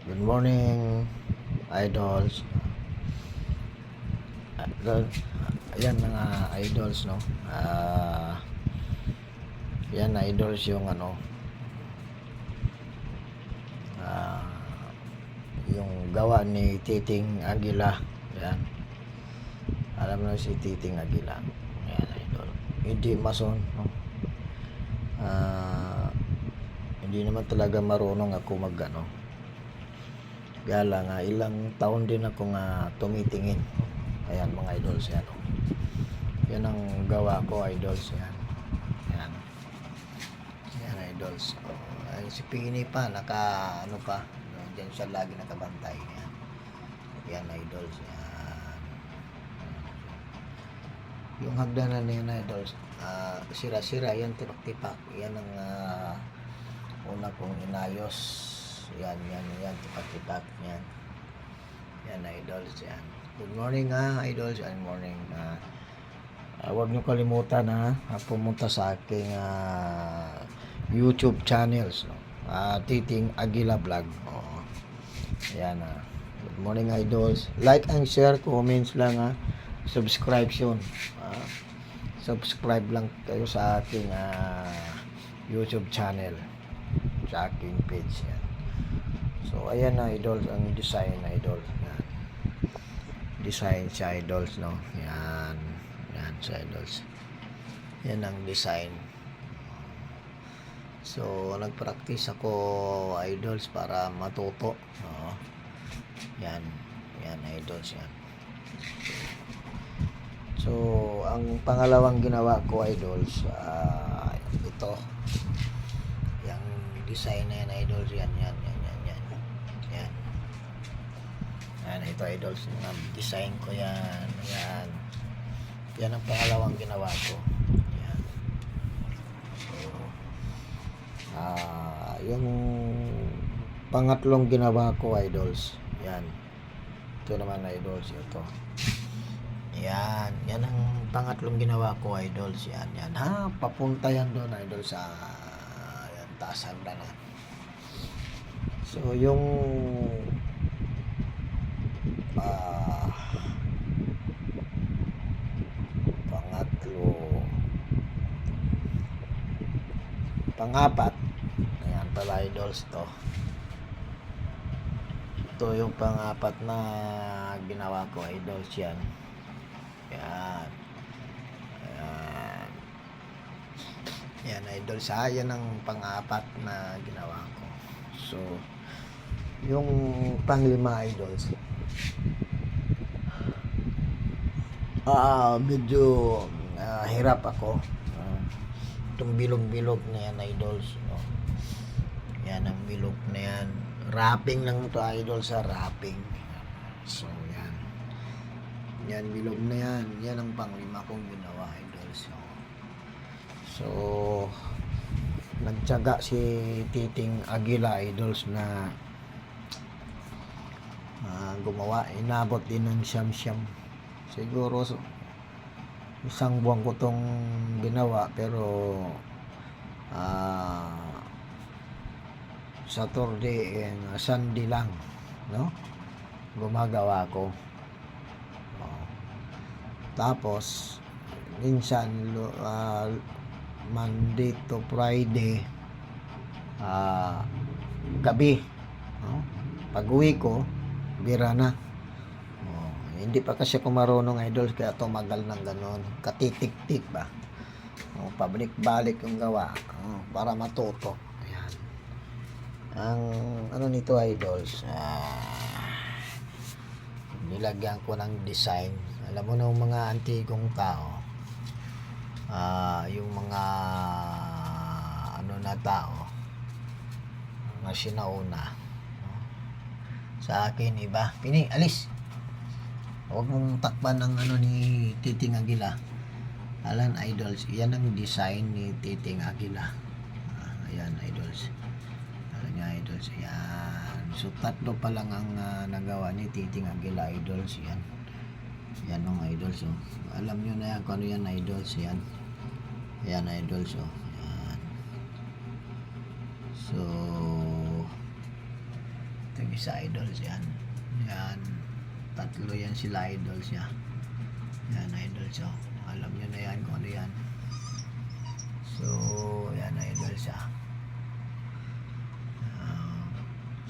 Good morning, idols. Uh, Ayan mga idols, no? Yan idols yung ah, yung gawa ni Titing Aguila. Yan. Alam mo si Titing Aguila. Yan, idol. Hindi mason, no? Hindi naman talaga marunong ako kaya lang ilang taon din ako tumitingin. Ayan mga idols yan. Yan ang gawa ko, idols yan. Yan. Yan idols. Ay, si Pini pa pa. Diyan siya lagi nakabantay. Yan. Yan idols yan. Yung hagdanan na yan idols. Sira-sira yan, tipak-tipak. Yan ang una kong inayos. Yan, tipak-tipak yan. Yan idols yan. Good morning idols, and morning. Huwag nyo kalimutan pumunta sa aking YouTube channels, no? Titing Aguila Vlog. Ayan. Good morning idols. Like and share, comments lang subscription. Subscribe lang kayo sa aking YouTube channel, sa aking page. Yan. So ayan idols, ang design idols. Yan. Design sa idols, no? Yan sa idols. Yan ang design. So nagpractice ako idols para matuto. Yan idols yan. So ang pangalawang ginawa ko idols, ito yung design na yan idols. Yan ito idols, design ko yan. Yan ang pangalawang ginawa ko. Yan. So, yung pangatlong ginawa ko idols. Yan. Ito naman idols, ito. Yan ang pangatlong ginawa ko idols. Yan. Papunta yan doon idols sa yan, taas hagdanan. So yung pangapat, ayan pala idols to. Ito yung pangapat na ginawa ko idols yan. Yan idols yan ang pangapat na ginawa ko. So yung panglima idols, medyo hirap ako. Itong bilog-bilog na yan idols, no? Yan ang bilog na yan. Wrapping lang to idols, wrapping. So yan bilog na yan. Yan ang panglima kong ginawa idols. So nagtiyaga si Titing Aguila idols na gumawa. Inabot din ng siyam-siyam. Siguro isang buwan ko tong ginawa, pero Saturday and Sunday lang, no? Gumagawa ko. Tapos minsan Monday to Friday gabi, no? Pag-uwi ko bira na. Hindi pa kasi ako marunong idols, kaya tumagal ng ganon, katitik-tik ba. Pabalik-balik yung gawa para matuto. Ayan. Ang nito idols, nilagyan ko ng design. Alam mo na yung mga antigong tao, yung mga na tao, mga sinauna, sa akin iba. Pini, alis. Huwag mong takpan ng ni Titing Aguila. Alan idols, yan ang design ni Titing Aguila. Ayan idols. Alam niya idols, yan. So tatlo pa lang ang nagawa ni Titing Aguila idols. Yan mga idols. Alam nyo na yan kung ano yan idols. Yan idols. Yan. So Ito yung isa idols yan. Yan. Tatlo yan sila idols niya. Yan idols siya. Alam nyo na yan kung ano yan. So, yan idol siya.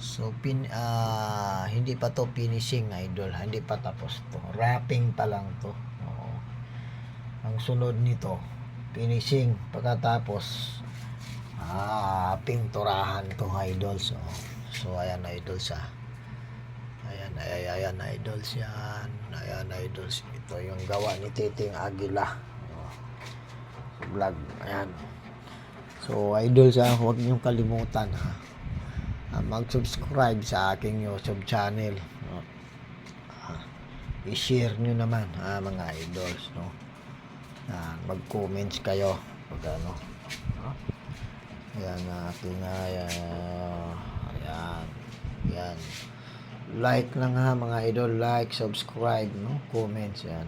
So, hindi pa to finishing idol. Hindi pa tapos to. Wrapping pa lang to. Oo. Ang sunod nito, finishing. Pagkatapos, pinturahan to idol. So ayan idol siya. Ayan idols yan. Ayan idols. Ito yung gawa ni Titing Aguila. Vlog. Ayan. So idol siya, huwag niyong kalimutan mag-subscribe sa aking YouTube channel. I-share niyo naman mga idols, no. Mag-comments kayo pag ano. Ayan ating ayan. Like lang mga idol, like, subscribe, no, comments yan.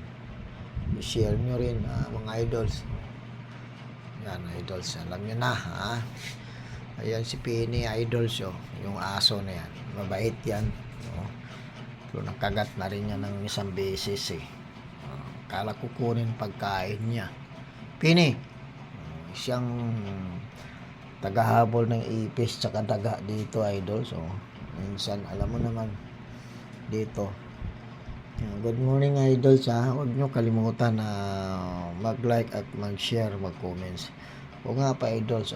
I-share niyo rin mga idols. Yan idols, alam niyo na Ayan si Penny idols yung aso na yan. Mabait yan. So, nakagat na rin yan ng isang beses kala kukunin pagkain niya. Penny, siyang tagahabol ng ipis tsaka daga dito idol. So minsan alam mo naman dito. Good morning idols huwag nyo kalimutan na mag-like at mag-share, mag-comments. O nga pa idols,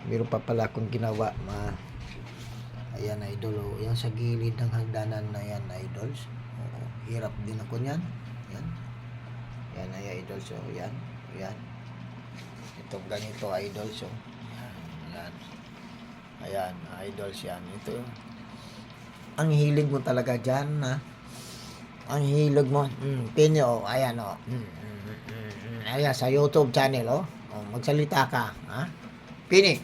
meron pa pala akong ginawa ayan idol, yan sa gilid ng hagdanan na yan idols. Hirap din ako yan. Yan ay idols. Yan itong ganito idols. Ayan idols yan. Ito ang hilig mo talaga dyan ang hilig mo. Penny ayan ayan sa YouTube channel magsalita ka Penny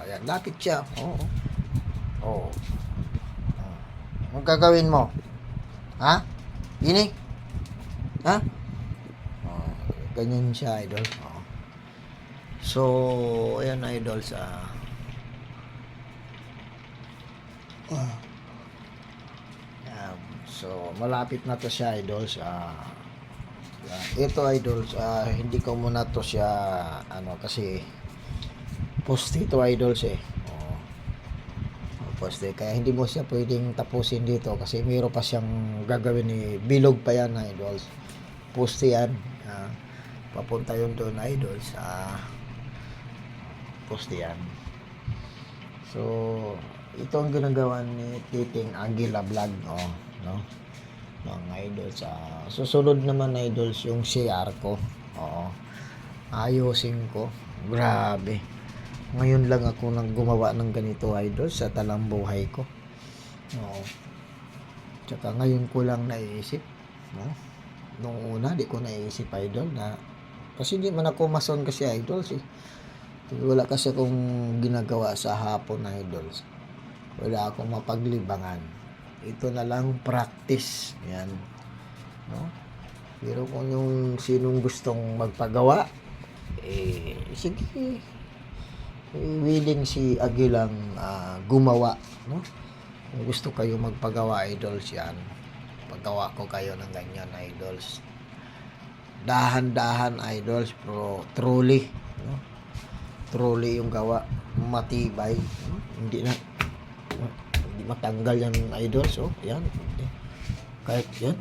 ayan, lapit siya. Anong gagawin mo? Penny? Ganyan siya idol. So ayan idols so malapit na to siya idols. Ito idols, hindi ko muna to siya kasi poste ito idols poste, kaya hindi mo siya pwedeng tapusin dito kasi mayroon pa siyang gagawin bilog pa yan idols. Poste yan, papunta yun doon idols, poste yan. So ito ang ginagawa ni Titing Aguila vlog no mga idols. Susunod naman idols yung CR ko. Ayusin ko. Grabe, ngayon lang ako nang gumawa ng ganito idols sa talambuhay ko. Tsaka ngayon ko lang naisip, no? Nung una di ko naisip idol kasi di man ako mason kasi idols wala kasi akong ginagawa sa hapon idols. Wala akong mapaglibangan. Ito na lang practice yan, no? Pero kung yung sinong gustong magpagawa sige, willing si Aguilang gumawa, no? Kung gusto kayo magpagawa idols yan, paggawa ko kayo ng ganyan idols. Dahan-dahan idols, pero truly, no? Truly yung gawa, matibay, no? Hindi matanggal yan idols. Yan kahit yan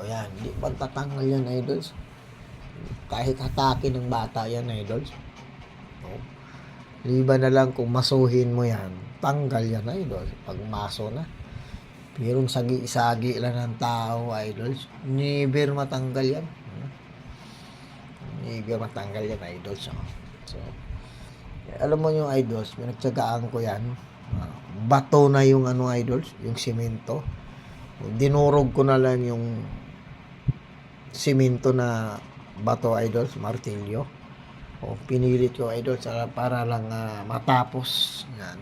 yan, hindi pa tatanggal yan idols. Kahit hatake ng bata yan idols. Liba na lang kung masuhin mo yan, tanggal yan idols pag maso na. Pero sagi-sagi lang ng tao idols, never matanggal yan. Never matanggal yan idols. So alam mo yung idols, pinagtsagaan ko yan. Bato na yung idols, yung simento. Dinurog ko na lang yung simento na bato idols, martilyo. Pinilit ko idols para lang matapos yan.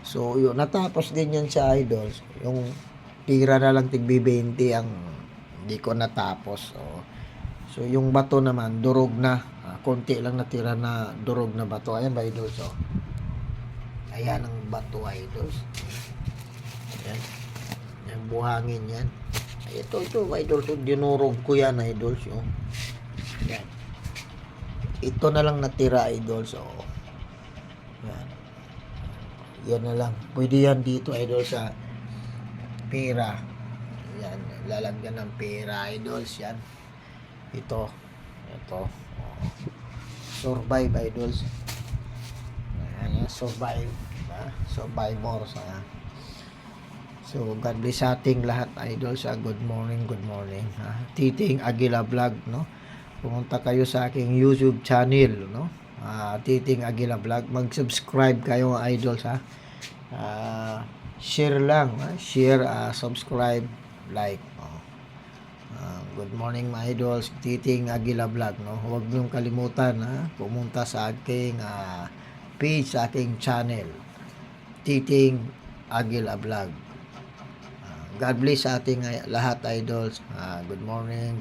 So yun, natapos din yan sa idols. Yung tira na lang tigbi 20 ang hindi ko natapos. So yung bato naman durog na, konti lang natira na durog na bato. Ayan ba idols? Ayan ang bato, idols. Yan. Yan, buhangin yan. Ay, ito, idols. So, dinurog ko yan, idols. Oh. Yan. Ito na lang natira, idols. Oh. Yan. Yan na lang. Pwede yan dito, idols, sa pera. Yan. Lalagyan ng pera, idols. Yan. Ito. Oh. Survive, idols. Ayan, survive. Survivor sa. So, God bless sa ating lahat, idols. Good morning. Titing Aguila Vlog, no? Pumunta kayo sa aking YouTube channel, no? Titing Aguila Vlog. Mag-subscribe kayo, idols, ha? Share lang, ha? Share, subscribe, like. Good morning, mga idols. Titing Aguila Vlog, no? Huwag niyong kalimutan, ha? Pumunta sa aking page, sa aking channel, Titing Aguila Vlog. God bless sa ating lahat, idols. Good morning.